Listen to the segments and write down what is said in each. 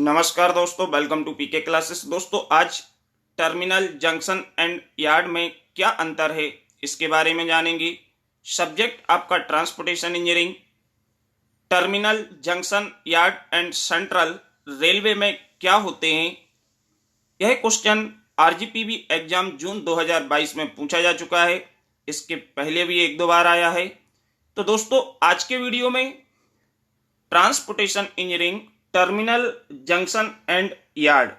नमस्कार दोस्तों, welcome to PK classes. दोस्तों, आज टर्मिनल, जंक्शन एंड यार्ड में क्या अंतर है इसके बारे में जानेंगे। सब्जेक्ट आपका transportation engineering. Terminal, junction, yard and central railway में क्या होते हैं, यह क्वेश्चन आरजीपीवी एग्जाम जून 2022 में पूछा जा चुका है। इसके पहले भी एक दो बार आया है। तो दोस्तों, आज के वीडियो में transportation engineering, terminal, junction and yard.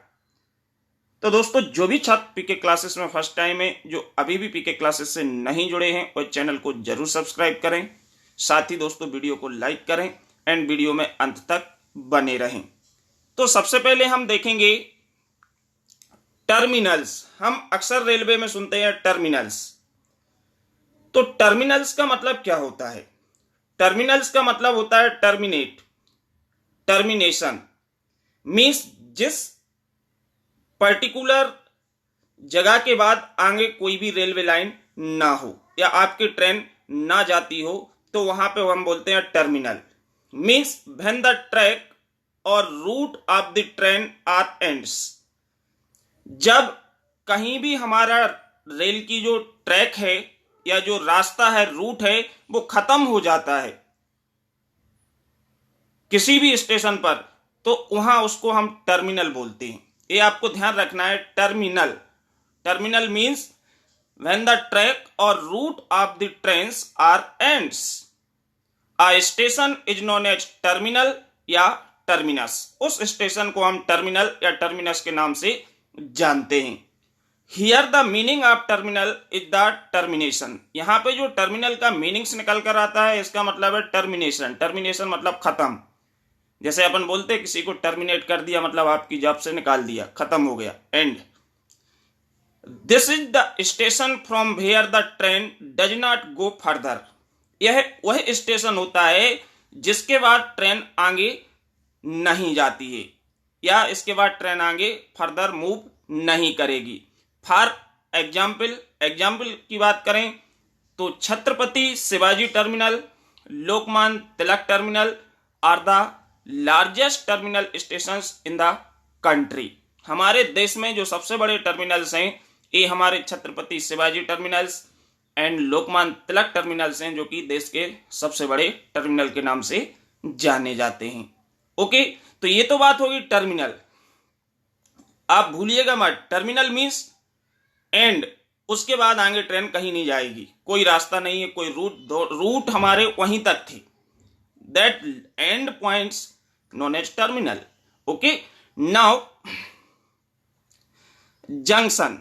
तो दोस्तों, जो भी छात्र पीके क्लासेस में फर्स्ट टाइम है, जो अभी भी पीके क्लासेस से नहीं जुड़े हैं, वो चैनल को जरूर सब्सक्राइब करें। साथ ही दोस्तों, वीडियो को लाइक करें एंड वीडियो में अंत तक बने रहें। तो सबसे पहले हम देखेंगे टर्मिनल्स। हम अक्सर रेलवे में सुनते हैं टर्मिनल्स। तो टर्मिनल्स का मतलब क्या होता है? टर्मिनल्स का मतलब होता है टर्मिनेट, टर्मिनेशन। मीन्स जिस पर्टिकुलर जगह के बाद आगे कोई भी रेलवे लाइन ना हो या आपकी ट्रेन ना जाती हो, तो वहां पे हम बोलते हैं terminal. Means when the track और route of the train are ends. जब कहीं भी हमारा रेल की जो ट्रैक है या जो रास्ता है, रूट है, वो खत्म हो जाता है किसी भी स्टेशन पर, तो वहां उसको हम टर्मिनल बोलते हैं। ये आपको ध्यान रखना है। Terminal, terminal means when the track और route of the trains are ends. A station is known as terminal या टर्मिनस। उस स्टेशन को हम टर्मिनल या टर्मिनस के नाम से जानते हैं। Here the meaning of terminal is the termination. यहां पे जो टर्मिनल का मीनिंग्स निकल कर आता है, इसका मतलब है टर्मिनेशन। टर्मिनेशन मतलब खत्म। जैसे अपन बोलते हैं किसी को टर्मिनेट कर दिया, मतलब आपकी जॉब से निकाल दिया, खत्म हो गया, end. This is the station from where the train does not go further. यह वह स्टेशन होता है जिसके बाद ट्रेन आगे नहीं जाती है या इसके बाद ट्रेन आगे फर्दर मूव नहीं करेगी। फॉर एग्जाम्पल की बात करें तो Chhatrapati Shivaji terminal, Lokmanya Tilak terminal are the largest terminal stations in the country. हमारे देश में जो सबसे बड़े टर्मिनल्स हैं, ये हमारे Chhatrapati Shivaji terminals and Lokmanya Tilak terminals हैं, जो कि देश के सबसे बड़े टर्मिनल के नाम से जाने जाते हैं। ओके, तो ये तो बात होगी टर्मिनल। आप भूलिएगा मत, टर्मिनल मीन्स एंड। उसके बाद आगे ट्रेन कहीं नहीं जाएगी, कोई रास्ता नहीं है, कोई रूट हमारे वहीं तक थे। That end points known as terminal. Okay, now junction.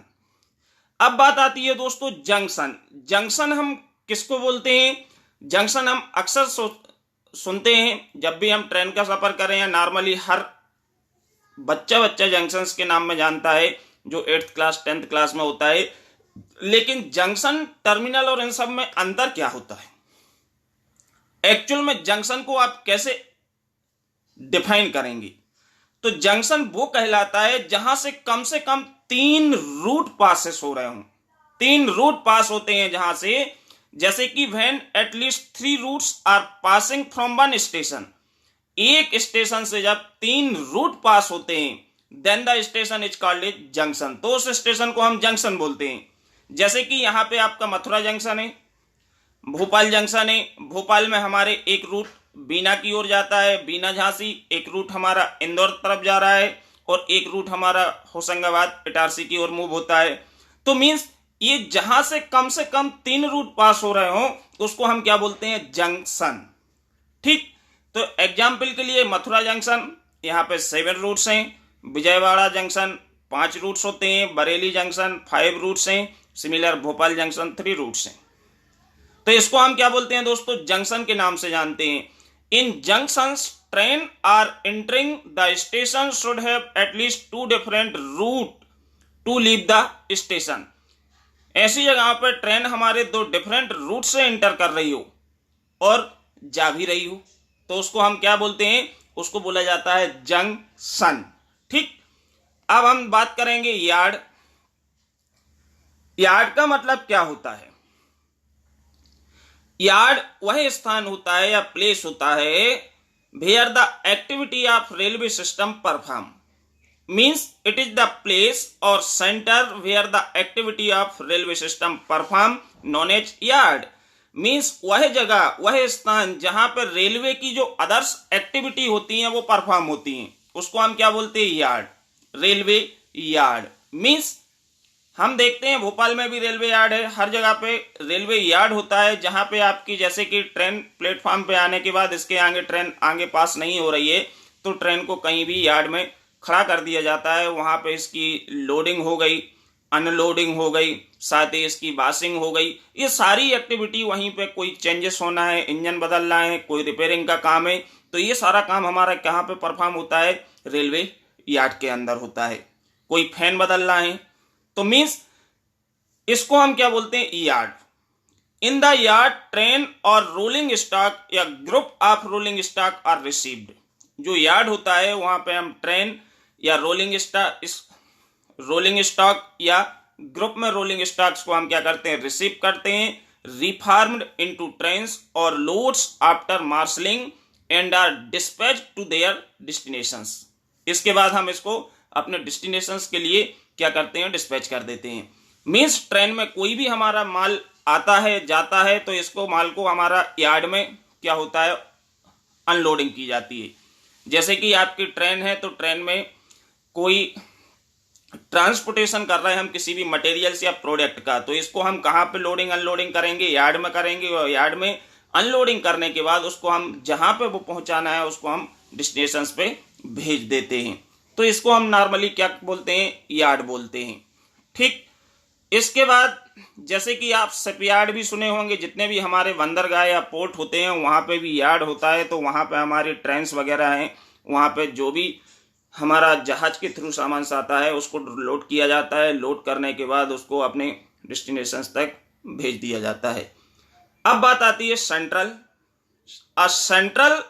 अब बात आती है दोस्तों जंक्शन। जंक्शन हम किसको बोलते हैं? जंक्शन हम अक्सर सुनते हैं जब भी हम ट्रेन का सफर करें, या नॉर्मली हर बच्चा जंक्शंस के नाम में जानता है, जो 8th क्लास 10th क्लास में होता है। लेकिन जंक्शन, टर्मिनल और इन सब में अंतर क्या होता है? एक्चुअल में जंक्शन को आप कैसे डिफाइन करेंगे? तो जंक्शन वो कहलाता है जहां से कम 3 रूट पासेस हो रहे हों। 3 रूट पास होते हैं जहां से, जैसे कि when at least 3 routes are passing from one station. एक स्टेशन से जब 3 रूट पास होते हैं, then the station is called a junction. तो उस स्टेशन को हम जंक्शन बोलते हैं। जैसे कि यहां पे आपका मथुरा जंक्शन है, भोपाल जंक्शन है। भोपाल में हमारे एक रूट बीना की ओर जाता है, बीना झांसी। एक रूट हमारा इंदौर तरफ जा रहा है और एक रूट हमारा होशंगाबाद इटारसी की ओर मूव होता है। तो मीन्स ये जहां से कम 3 रूट पास हो रहे हो, तो उसको हम क्या बोलते हैं? जंक्शन। ठीक, तो एग्जाम्पल के लिए मथुरा जंक्शन, यहाँ पे 7 रूट्स हैं। विजयवाड़ा जंक्शन 5 रूट्स होते हैं। बरेली जंक्शन 5 रूट्स हैं। सिमिलर भोपाल जंक्शन 3 रूट्स हैं। तो इसको हम क्या बोलते हैं दोस्तों? जंक्शन के नाम से जानते हैं। In junctions train are entering the station should have at least 2 different route to leave the station. ऐसी जगह पर ट्रेन हमारे 2 डिफरेंट रूट से एंटर कर रही हो और जा भी रही हो, तो उसको हम क्या बोलते हैं? उसको बोला जाता है जंक्शन। ठीक, अब हम बात करेंगे यार्ड। यार्ड का मतलब क्या होता है? यार्ड वह स्थान होता है या प्लेस होता है where the activity of railway system perform. Means it is the place or center where the activity of railway system perform known as yard. Means वह जगह, वह स्थान जहां पर रेलवे की जो अदर्स एक्टिविटी होती हैं वो परफॉर्म होती हैं, उसको हम क्या बोलते हैं? Yard, railway yard. मीन्स हम देखते हैं भोपाल में भी रेलवे यार्ड है, हर जगह पे रेलवे यार्ड होता है जहां पे आपकी जैसे कि ट्रेन प्लेटफॉर्म पे आने के बाद इसके आगे ट्रेन आगे पास नहीं हो रही है तो ट्रेन को कहीं भी यार्ड में खड़ा कर दिया जाता है। वहां पे इसकी लोडिंग हो गई, अनलोडिंग हो गई, साथ ही इसकी बासिंग हो गई, ये सारी एक्टिविटी वहीं पे, कोई चेंजेस होना है, इंजन बदलना है, कोई रिपेयरिंग का काम है, तो ये सारा काम हमारा कहाँ पे परफॉर्म होता है? रेलवे यार्ड के अंदर होता है। कोई फैन बदलना है तो मीन्स इसको हम क्या बोलते हैं? Yard. In the yard train और रोलिंग स्टॉक या group of rolling stock are received. जो यार्ड होता है वहां पे हम ट्रेन या रोलिंग स्टॉक या ग्रुप में रोलिंग स्टॉक्स को हम क्या करते हैं? रिसीव करते हैं। रिफॉर्म्ड इनटू ट्रेन्स और loads after marshalling and are dispatch to their destinations. इसके बाद हम इसको अपने डेस्टिनेशंस के लिए क्या करते हैं? डिस्पैच कर देते हैं। मीन्स ट्रेन में कोई भी हमारा माल आता है जाता है तो इसको माल को हमारा यार्ड में क्या होता है? अनलोडिंग की जाती है। जैसे कि आपकी ट्रेन है तो ट्रेन में कोई ट्रांसपोर्टेशन कर रहे हैं हम किसी भी मटेरियल्स या प्रोडक्ट का, तो इसको हम कहाँ पे लोडिंग अनलोडिंग करेंगे? यार्ड में करेंगे। और यार्ड में अनलोडिंग करने के बाद उसको हम जहां पे वो पहुंचाना है उसको हम डेस्टिनेशंस पे भेज देते हैं। तो इसको हम नॉर्मली क्या बोलते हैं? यार्ड बोलते हैं। ठीक, इसके बाद जैसे कि आप शिपयार्ड भी सुने होंगे, जितने भी हमारे बंदरगाह या पोर्ट होते हैं वहां पे भी यार्ड होता है। तो वहां पे हमारी ट्रेन्स वगैरह हैं, वहां पे जो भी हमारा जहाज के थ्रू सामान आता है उसको लोड किया जाता है। लोड करने के बाद उसको अपने डेस्टिनेशन तक भेज दिया जाता है। अब बात आती है central. A central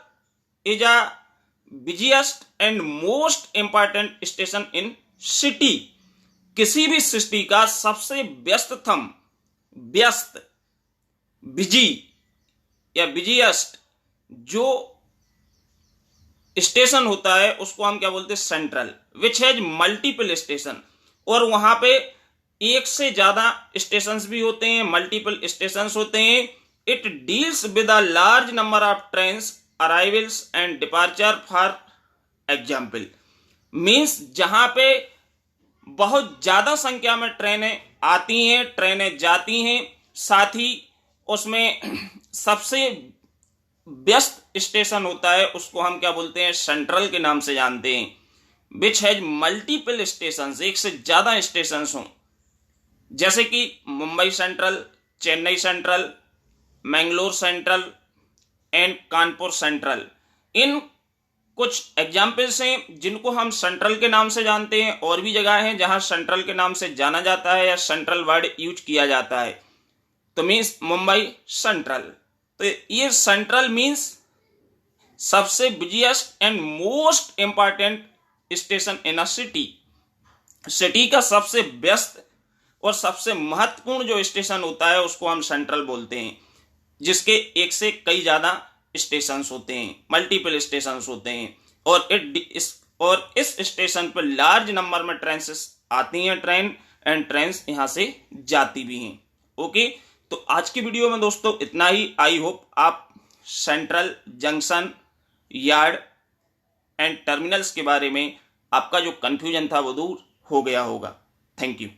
is a busiest and most important station in city. किसी भी सिटी का सबसे व्यस्ततम, व्यस्त, बिजी या बिजिएस्ट जो स्टेशन होता है उसको हम क्या बोलते हैं? Central. Which has multiple station. और वहां पे एक से ज्यादा स्टेशन भी होते हैं, मल्टीपल स्टेशन होते हैं। It deals with a large number of trains arrivals and departure. For example, means जहां पे बहुत ज्यादा संख्या में ट्रेनें आती हैं, ट्रेनें जाती हैं, साथ ही उसमें सबसे व्यस्त स्टेशन होता है उसको हम क्या बोलते हैं? सेंट्रल के नाम से जानते हैं। विच हैज मल्टीपल स्टेशन, एक से ज्यादा स्टेशन हों, जैसे कि Mumbai central, Chennai central, Mangalore central and Kanpur central. इन कुछ एग्जाम्पल्स हैं जिनको हम सेंट्रल के नाम से जानते हैं। और भी जगह हैं जहां सेंट्रल के नाम से जाना जाता है या सेंट्रल वर्ड यूज किया जाता है। तो मीन्स मुंबई सेंट्रल। तो ये सेंट्रल मीन्स सबसे busiest and most important station in a city. City का सबसे व्यस्त और सबसे महत्वपूर्ण जो स्टेशन होता है उसको हम सेंट्रल बोलते हैं, जिसके एक से कई ज्यादा स्टेशन होते हैं, मल्टीपल स्टेशन होते हैं। और इस स्टेशन पर लार्ज नंबर में ट्रेन आती हैं, ट्रेन यहां से जाती भी हैं। ओके, तो आज की वीडियो में दोस्तों इतना ही। आई होप आप central, junction, yard and terminals के बारे में आपका जो कंफ्यूजन था वो दूर हो गया होगा। Thank you.